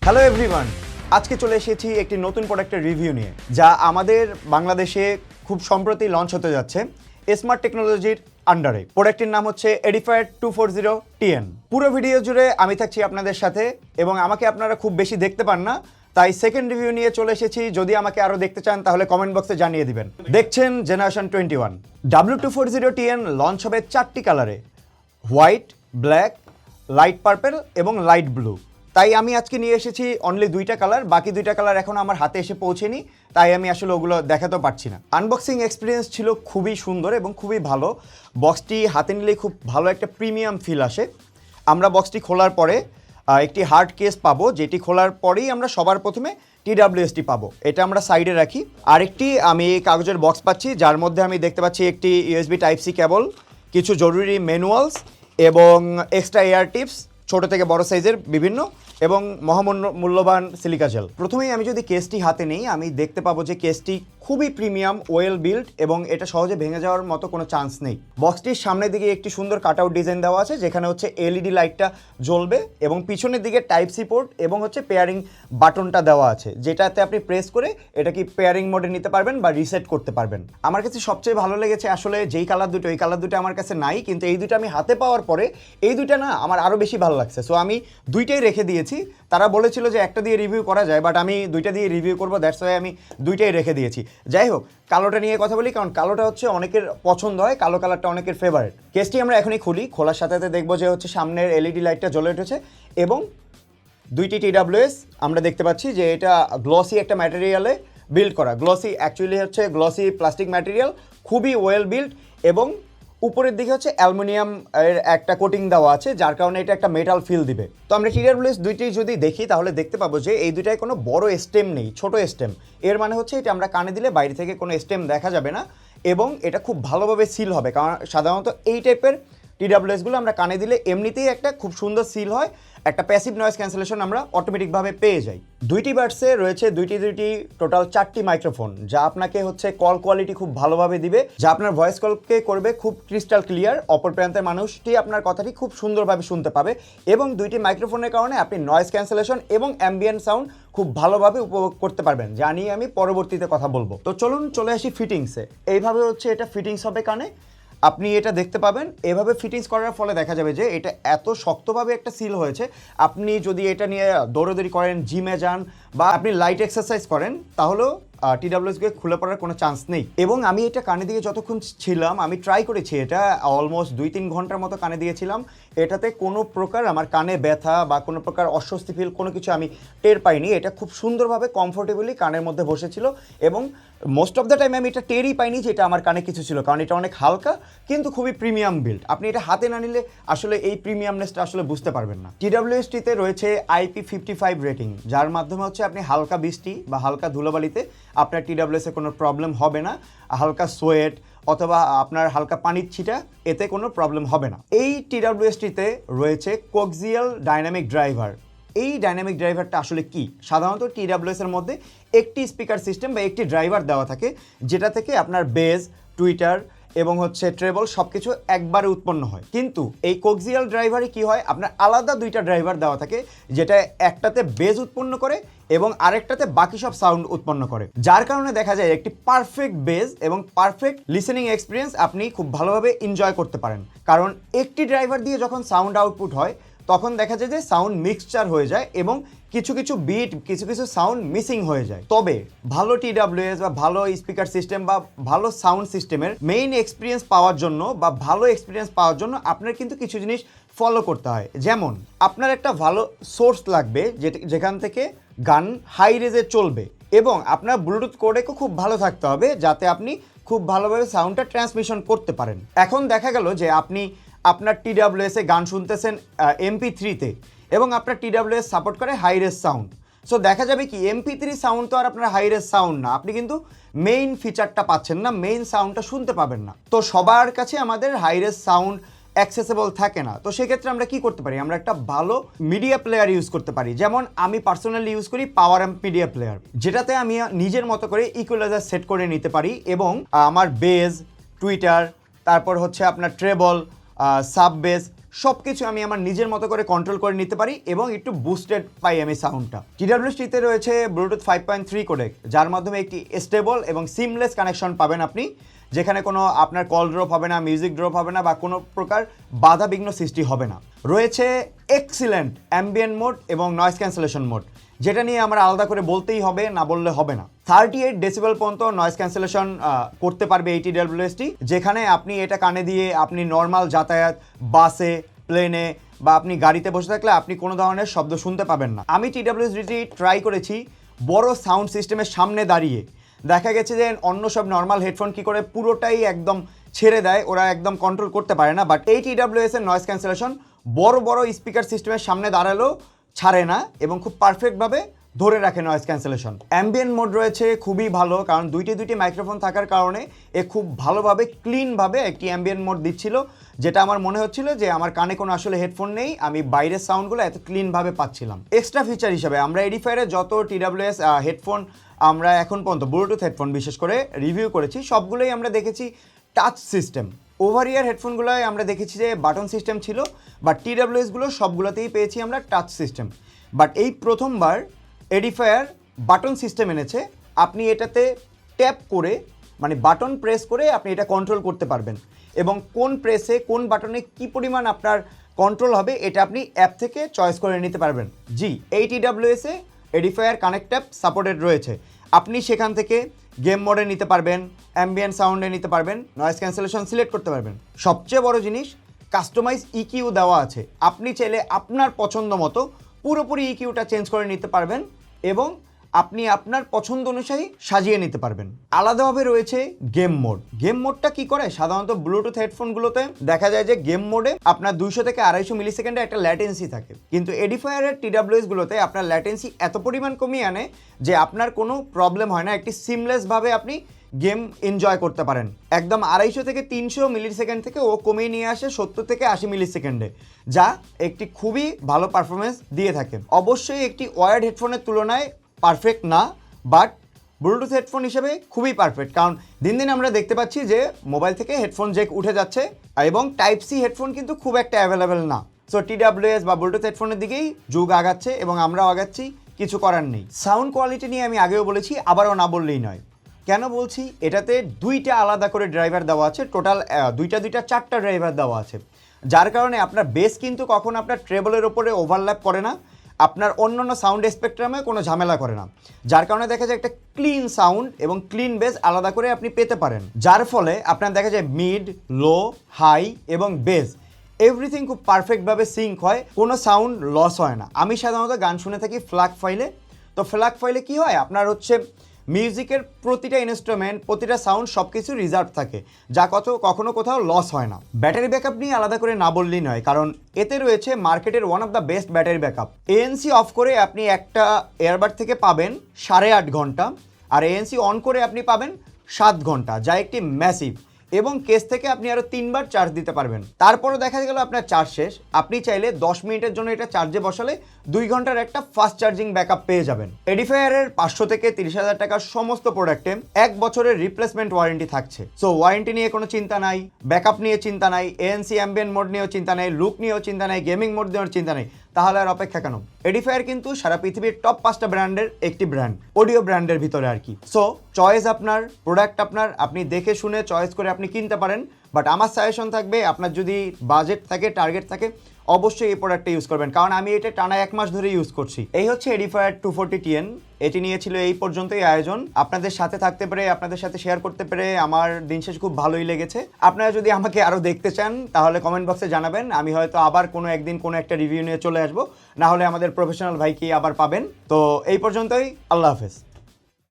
Hello everyone, আজকে চলে এসেছি একটি নতুন প্রোডাক্টের রিভিউ নিয়ে, যা আমাদের বাংলাদেশে খুব সম্প্রতি লঞ্চ হতে যাচ্ছে স্মার্ট টেকনোলজির আন্ডারে। প্রোডাক্টটির নাম হচ্ছে Edifier W240TN। পুরো ভিডিও জুড়ে আমি থাকছি আপনাদের সাথে এবং আমাকে আপনারা খুব বেশি দেখতে পান না, তাই সেকেন্ড রিভিউ নিয়ে চলে এসেছি। যদি আমাকে আরও দেখতে চান তাহলে কমেন্ট বক্সে জানিয়ে দিবেন। দেখছেন জেনারেশন 21। W240TN লঞ্চ হবে 4টি কালারে, হোয়াইট, ব্ল্যাক, লাইট পার্পল এবং লাইট ব্লু। তাই আমি আজকে নিয়ে এসেছি অনলি 2টা কালার, বাকি 2টা কালার এখন আমার হাতে এসে পৌঁছেনি, তাই আমি আসলে ওগুলো দেখাতেও পারছি না। আনবক্সিং এক্সপিরিয়েন্স ছিল খুবই সুন্দর এবং খুবই ভালো। বক্সটি হাতে নিলে খুব ভালো একটা প্রিমিয়াম ফিল আসে। আমরা বক্সটি খোলার পরে একটি হার্ড কেস পাবো, যেটি খোলার পরেই আমরা সবার প্রথমে TWSটি পাবো। এটা আমরা সাইডে রাখি। আরেকটি আমি কাগজের বক্স পাচ্ছি, যার মধ্যে আমি দেখতে পাচ্ছি একটি USB Type-C কেবল, কিছু জরুরি ম্যানুয়ালস এবং এক্সট্রা এয়ার টিপস, ছোট থেকে বড় সাইজের বিভিন্ন, এবং মূল্যবান সিলিকা জেল। প্রথমেই আমি যদি কেসটি হাতে নিই, আমি দেখতে পাবো যে কেসটি খুবই প্রিমিয়াম, ওয়েল বিল্ড এবং এটা সহজে ভেঙে যাওয়ার মতো কোনো চান্স নেই। বক্সটির সামনের দিকে একটি সুন্দর কাটআউট ডিজাইন দেওয়া আছে, যেখানে হচ্ছে LED লাইটটা জ্বলবে এবং পিছনের দিকে Type-C পোর্ট এবং হচ্ছে পেয়ারিং বাটনটা দেওয়া আছে, যেটাতে আপনি প্রেস করে এটা কি পেয়ারিং মোডে নিতে পারবেন বা রিসেট করতে পারবেন। আমার কাছে সবচেয়ে ভালো লেগেছে আসলে যেই কালার দুটো, এই কালার দুটো আমার কাছে নাই, কিন্তু এই দুটো আমি হাতে পাওয়ার পরে এই দুটো না আমার আরও বেশি ভালো লাগছে। সো আমি দুইটাই রেখে দিয়েছি। তারা বলেছিল যে একটা দিয়ে রিভিউ করা যায়, বাট আমি দুইটা দিয়ে রিভিউ করবো, দ্যাটস ওয়াই আমি দুইটাই রেখে দিয়েছি। যাই হোক, কালোটা নিয়ে কথা বলি, কারণ কালোটা হচ্ছে অনেকের পছন্দ হয়, কালো কালারটা অনেকের ফেভারিট। কেসটি আমরা এখনই খুলি। খোলার সাথে সাথে দেখবো যে হচ্ছে সামনের LED লাইটটা জ্বলে উঠেছে এবং 2টি TWS আমরা দেখতে পাচ্ছি যে এটা গ্লসি একটা ম্যাটেরিয়ালে বিল্ড করা। গ্লসি অ্যাকচুয়ালি হচ্ছে গ্লসি প্লাস্টিক ম্যাটেরিয়াল, খুবই ওয়েল বিল্ড এবং উপরের দিকে হচ্ছে অ্যালুমিনিয়াম এর একটা কোটিং দেওয়া আছে, যার কারণে এটা একটা মেটাল ফিল দিবে। তো আমরা TWS দুইটি যদি দেখি তাহলে দেখতে পাবো যে এই দুইটায় কোনো বড় স্টেম নেই, ছোট স্টেম। এর মানে হচ্ছে এটা আমরা কানে দিলে বাইরে থেকে কোনো স্টেম দেখা যাবে না এবং এটা খুব ভালোভাবে সিল হবে, কারণ সাধারণত এই টাইপের TWSগুলো আমরা কানে দিলে এমনিতেই একটা খুব সুন্দর সিল হয়, একটা প্যাসিভ নয়েজ ক্যান্সেলেশন আমরা অটোমেটিকভাবে পেয়ে যাই। দুইটি বাডসে রয়েছে দুইটি টোটাল 4টি মাইক্রোফোন, যা আপনাকে হচ্ছে কল কোয়ালিটি খুব ভালোভাবে দিবে, যা আপনার ভয়েস কলকে করবে খুব ক্রিস্টাল ক্লিয়ার। অপর প্রান্তের মানুষটি আপনার কথাটি খুব সুন্দরভাবে শুনতে পাবে এবং দুইটি মাইক্রোফোনের কারণে আপনি নয়েজ ক্যান্সেলেশন এবং অ্যাম্বিয়েন্ট সাউন্ড খুব ভালোভাবে উপভোগ করতে পারবেন, যা নিয়ে আমি পরবর্তীতে কথা বলবো। তো চলুন চলে আসি ফিটিংসে। এইভাবে হচ্ছে এটা ফিটিংস হবে কানে, আপনি এটা দেখতে পাবেন। এভাবে ফিটিংস করার ফলে দেখা যাবে যে এটা এত শক্তভাবে একটা সিল হয়েছে, আপনি যদি এটা নিয়ে দৌড়াদৌড়ি করেন, জিমে যান বা আপনি লাইট এক্সারসাইজ করেন, তাহলেও TWSকে খুলে পড়ার কোনো চান্স নেই। এবং আমি এটা কানে দিয়ে যতক্ষণ ছিলাম, আমি ট্রাই করেছি এটা অলমোস্ট 2-3 ঘন্টার মতো কানে দিয়েছিলাম। এটাতে কোনো প্রকার আমার কানে ব্যথা বা কোনো প্রকার অস্বস্তি ফিল কোনো কিছু আমি টের পাইনি। এটা খুব সুন্দরভাবে কমফোর্টেবলি কানের মধ্যে বসেছিল এবং মোস্ট অফ দ্য টাইম আমি এটা টেরই পাইনি যে এটা আমার কানে কিছু ছিল, কারণ এটা অনেক হালকা কিন্তু খুবই প্রিমিয়াম বিল্ড। আপনি এটা হাতে না নিলে আসলে এই প্রিমিয়ামনেসটা আসলে বুঝতে পারবেন না। TWSটিতে রয়েছে IP55 রেটিং, যার মাধ্যমে হচ্ছে আপনি হালকা বৃষ্টি বা হালকা ধুলোবালিতে আপনার TWSে কোনো প্রবলেম হবে না। হালকা সোয়েট অথবা আপনার হালকা পানির ছিটা, এতে কোনো প্রবলেম হবে না। এই TWSটিতে রয়েছে কোক্সিয়াল ডাইনামিক ড্রাইভার। এই ডাইনামিক ড্রাইভারটা আসলে কি? সাধারণত TWSের মধ্যে একটি স্পিকার সিস্টেম বা একটি ড্রাইভার দেওয়া থাকে, যেটা থেকে আপনার বেস, টুইটার এবং হচ্ছে ট্রেবল সব কিছু একবারে উৎপন্ন হয়। কিন্তু এই কোক্সিয়াল ড্রাইভারে কি হয়, আপনার আলাদা 2টা ড্রাইভার দেওয়া থাকে, যেটা একটাতে বেস উৎপন্ন করে এবং আরেকটাতে বাকি সব সাউন্ড উৎপন্ন করে, যার কারণে দেখা যায় একটি পারফেক্ট বেস এবং পারফেক্ট লিসেনিং এক্সপিরিয়েন্স আপনি খুব ভালোভাবে এনজয় করতে পারেন। কারণ একটি ড্রাইভার দিয়ে যখন সাউন্ড আউটপুট হয়, তখন দেখা যায় যে সাউন্ড মিক্সচার হয়ে যায় এবং কিছু কিছু বিট, কিছু কিছু সাউন্ড মিসিং হয়ে যায়। তবে ভালো TWS বা ভালো স্পিকার সিস্টেম বা ভালো সাউন্ড সিস্টেমের মেইন এক্সপিরিয়েন্স পাওয়ার জন্য বা ভালো এক্সপিরিয়েন্স পাওয়ার জন্য আপনার কিন্তু কিছু জিনিস ফলো করতে হয়। যেমন আপনার একটা ভালো সোর্স লাগবে, যেখান থেকে গান হাই রেজে চলবে, এবং আপনার ব্লুটুথ কোডেকও খুব ভালো থাকতে হবে, যাতে আপনি খুব ভালোভাবে সাউন্ডটা ট্রান্সমিশন করতে পারেন। এখন দেখা গেল যে আপনি আপনার TWSে গান শুনতেছেন MP3-তে এবং আপনার TWS সাপোর্ট করে হাই রেজ সাউন্ড। সো দেখা যাবে কি MP3 সাউন্ড তো আর আপনার হাই রেজ সাউন্ড না, আপনি কিন্তু মেইন ফিচারটা পাচ্ছেন না, মেইন সাউন্ডটা শুনতে পাবেন না। তো সবার কাছে আমাদের হাই রেজ সাউন্ড অ্যাক্সেসেবল থাকে না। তো সেক্ষেত্রে আমরা কি করতে পারি, আমরা একটা ভালো মিডিয়া প্লেয়ার ইউজ করতে পারি। যেমন আমি পার্সোনালি ইউজ করি পাওয়ার অ্যাম্প মিডিয়া প্লেয়ার, যেটাতে আমি নিজের মতো করে ইকুয়ালাইজার সেট করে নিতে পারি এবং আমার বেস, টুইটার, তারপর হচ্ছে আপনার ট্রেবল, সাব বেস সব কিছু আমি আমার নিজের মতো করে কন্ট্রোল করে নিতে পারি এবং একটু বুস্টেড পাই আমি সাউন্ডটা। TWS-টিতে রয়েছে ব্লুটুথ 5.3 কোডেক, যার মাধ্যমে একটি স্টেবল এবং সিমলেস কানেকশন পাবেন আপনি, যেখানে কোনো আপনার কল ড্রপ হবে না, মিউজিক ড্রপ হবে না বা কোনো প্রকার বাধা বিঘ্ন সৃষ্টি হবে না। রয়েছে এক্সিলেন্ট অ্যাম্বিয়েন্ট মোড এবং নয়েজ ক্যান্সেলেশন মোড, যেটা নিয়ে আমরা আলাদা করে বলতেই হবে, না বললে হবে না। 38 ডেসিবেল পর্যন্ত নয়েজ ক্যান্সেলেশন করতে পারবে এই TWS-টি, যেখানে আপনি এটা কানে দিয়ে আপনি নর্মাল যাতায়াত, বাসে, প্লেনে বা আপনি গাড়িতে বসে থাকলে আপনি কোনো ধরনের শব্দ শুনতে পাবেন না। আমি TWS-টি ট্রাই করেছি বড় সাউন্ড সিস্টেমের সামনে দাঁড়িয়ে। দেখা গেছে যে অন্য সব নর্মাল হেডফোন কি করে পুরোটাই একদম ছেড়ে দেয়, ওরা একদম কন্ট্রোল করতে পারে না, বাট এই TWS-এর নয়েজ ক্যান্সেলেশন বড় বড় স্পিকার সিস্টেমের সামনে দাঁড়ালেও ছাড়ে না এবং খুব পারফেক্টভাবে ধরে রাখে নয়েজ ক্যান্সেলেশন। অ্যাম্বিয়েন্ট মোড রয়েছে খুবই ভালো, কারণ দুইটি মাইক্রোফোন থাকার কারণে এ খুব ভালোভাবে ক্লিনভাবে একটি অ্যাম্বিয়েন্ট মোড দিচ্ছিল, যেটা আমার মনে হচ্ছিল যে আমার কানে কোনো আসলে হেডফোন নেই, আমি বাইরের সাউন্ডগুলো এত ক্লিনভাবে পাচ্ছিলাম। এক্সট্রা ফিচার হিসেবে আমরা এডিফায়ারের যত TWS হেডফোন আমরা এখন পর্যন্ত ব্লুটুথ হেডফোন বিশেষ করে রিভিউ করেছি, সবগুলোই আমরা দেখেছি টাচ সিস্টেম। ওভার ইয়ার হেডফোনগুলোয় আমরা দেখেছি যে বাটন সিস্টেম ছিল, বাট TWS-গুলো সবগুলোতেই পেয়েছি আমরা টাচ সিস্টেম। বাট এই প্রথমবার এডিফায়ার বাটন সিস্টেম এনেছে। আপনি এটাতে ট্যাপ করে মানে বাটন প্রেস করে আপনি এটা কন্ট্রোল করতে পারবেন এবং কোন প্রেসে কোন বাটনে কি পরিমাণ আপনার কন্ট্রোল হবে এটা আপনি অ্যাপ থেকে চয়েস করে নিতে পারবেন। জি, এই TWS-এ এডিফায়ার কানেক্ট অ্যাপ সাপোর্টেড রয়েছে। আপনি সেখান থেকে গেম মোডে নিতে পারবেন, অ্যাম্বিয়েন্ট সাউন্ডে নিতে পারবেন, নয়েজ ক্যান্সেলেশন সিলেক্ট করতে পারবেন। সবচেয়ে বড় জিনিস, কাস্টমাইজ ইকিউ দেওয়া আছে। আপনি চাইলে আপনার পছন্দ মতো পুরোপুরি ইকিউটা চেঞ্জ করে নিতে পারবেন এবং আপনি আপনার পছন্দ অনুযায়ী সাজিয়ে নিতে পারবেন। আলাদাভাবে রয়েছে গেম মোড। গেম মোডটা কি করে, সাধারণত ব্লুটুথ হেডফোনগুলোতে দেখা যায় যে গেম মোডে আপনার 200 থেকে 250 মিলি সেকেন্ডে একটা ল্যাটেন্সি থাকে, কিন্তু এডিফায়ারের TWS-গুলোতে আপনার ল্যাটেন্সি এত পরিমাণ কমিয়ে আনে যে আপনার কোনো প্রবলেম হয় না, একটি সিমলেসভাবে আপনি গেম এনজয় করতে পারেন। একদম 250 থেকে 300 মিলি সেকেন্ড থেকে ও কমিয়ে নিয়ে আসে 70 থেকে 80 মিলি সেকেন্ডে, যা একটি খুবই ভালো পারফরমেন্স দিয়ে থাকে। অবশ্যই একটি ওয়্যার্ড হেডফোনের তুলনায় পারফেক্ট না, বাট ব্লুটুথ হেডফোন হিসেবে খুবই পারফেক্ট, কারণ দিন দিন আমরা দেখতে পাচ্ছি যে মোবাইল থেকে হেডফোন জ্যাক উঠে যাচ্ছে এবং টাইপ সি হেডফোন কিন্তু খুব একটা অ্যাভেলেবেল না। সো TWS বা ব্লুটুথ হেডফোনের দিকেই যুগ আগাচ্ছে এবং আমরাও আগাচ্ছি, কিছু করার নেই। সাউন্ড কোয়ালিটি নিয়ে আমি আগেও বলেছি, আবারও না বললেই নয়। কেন বলছি, এটাতে দুইটা আলাদা করে ড্রাইভার দেওয়া আছে, টোটাল দুইটা 4টা ড্রাইভার দেওয়া আছে, যার কারণে আপনার বেস কিন্তু কখনো আপনার ট্রেবলের ওপরে ওভারল্যাপ করে না, আপনার অন্যান্য সাউন্ড স্পেকট্রামে কোনো ঝামেলা করে না, যার কারণে দেখা যায় একটা ক্লিন সাউন্ড এবং ক্লিন বেস আলাদা করে আপনি পেতে পারেন, যার ফলে আপনার দেখা যায় মিড, লো, হাই এবং বেস এভরিথিং খুব পারফেক্টভাবে সিঙ্ক হয়, কোনো সাউন্ড লস হয় না। আমি সাধারণত গান শুনে থাকি ফ্ল্যাগ ফাইলে, তো ফ্ল্যাগ ফাইলে কি হয়, আপনার হচ্ছে মিউজিকের প্রতিটা ইনস্ট্রুমেন্ট, প্রতিটা সাউন্ড সব কিছু রিজার্ভ থাকে, যা কখনো কোথাও লস হয় না। ব্যাটারি ব্যাকআপ নিয়ে আলাদা করে না বললেই নয়, কারণ এতে রয়েছে মার্কেটের one of the best battery backup. ANC of করে আপনি একটা এয়ারবাড থেকে পাবেন 8.5 ঘন্টা, আর ANC অন করে আপনি পাবেন 7 ঘন্টা, যা একটি ম্যাসিভ। এবং কেস থেকে আপনি আরও 3 বার চার্জ দিতে পারবেন। তারপরও দেখা গেল আপনার চার্জ শেষ, আপনি চাইলে 10 মিনিটের জন্য এটা চার্জে বসালে 2 ঘন্টার একটা ফাস্ট চার্জিং ব্যাকআপ পেয়ে যাবেন। এডিফায়ারের 500 থেকে 30,000 টাকার সমস্ত প্রোডাক্টে 1 বছরের রিপ্লেসমেন্ট ওয়ারেন্টি থাকছে। সো ওয়ারেন্টি নিয়ে কোনো চিন্তা নাই, ব্যাকআপ নিয়ে চিন্তা নাই, ANC অ্যাম্বিয়েন্ট মোড নিয়েও চিন্তা নেই, লুক নিয়েও চিন্তা নেই, গেমিং মোড নিয়েও চিন্তা নেই। তাহলে আর অপেক্ষা কেন? এডিফায়ার কিন্তু সারা পৃথিবীর টপ 5টা ব্র্যান্ডের একটি ব্র্যান্ড, অডিও ব্র্যান্ডের ভিতরে আর কি। সো চয়েস আপনার, প্রোডাক্ট আপনার, আপনি দেখে শুনে চয়েস করে আপনি কিনতে পারেন। বাট আমার সাজেশন থাকবে, আপনার যদি বাজেট থাকে, টার্গেট থাকে, অবশ্যই এই প্রোডাক্টটা ইউজ করবেন, কারণ আমি এটা টানা 1 মাস ধরে ইউজ করছি। এই হচ্ছে Edifier 240TN। এটি নিয়েছিল এই পর্যন্তই আয়োজন। আপনাদের সাথে থাকতে পেরে, আপনাদের সাথে শেয়ার করতে পেরে আমার দিন শেষ খুব ভালোই লেগেছে। আপনারা যদি আমাকে আরও দেখতে চান তাহলে কমেন্ট বক্সে জানাবেন, আমি হয়তো আবার কোনো একদিন কোনো একটা রিভিউ নিয়ে চলে আসবো, না হলে আমাদের প্রফেশনাল ভাইকে আবার পাবেন। তো এই পর্যন্তই, আল্লাহ হাফেজ।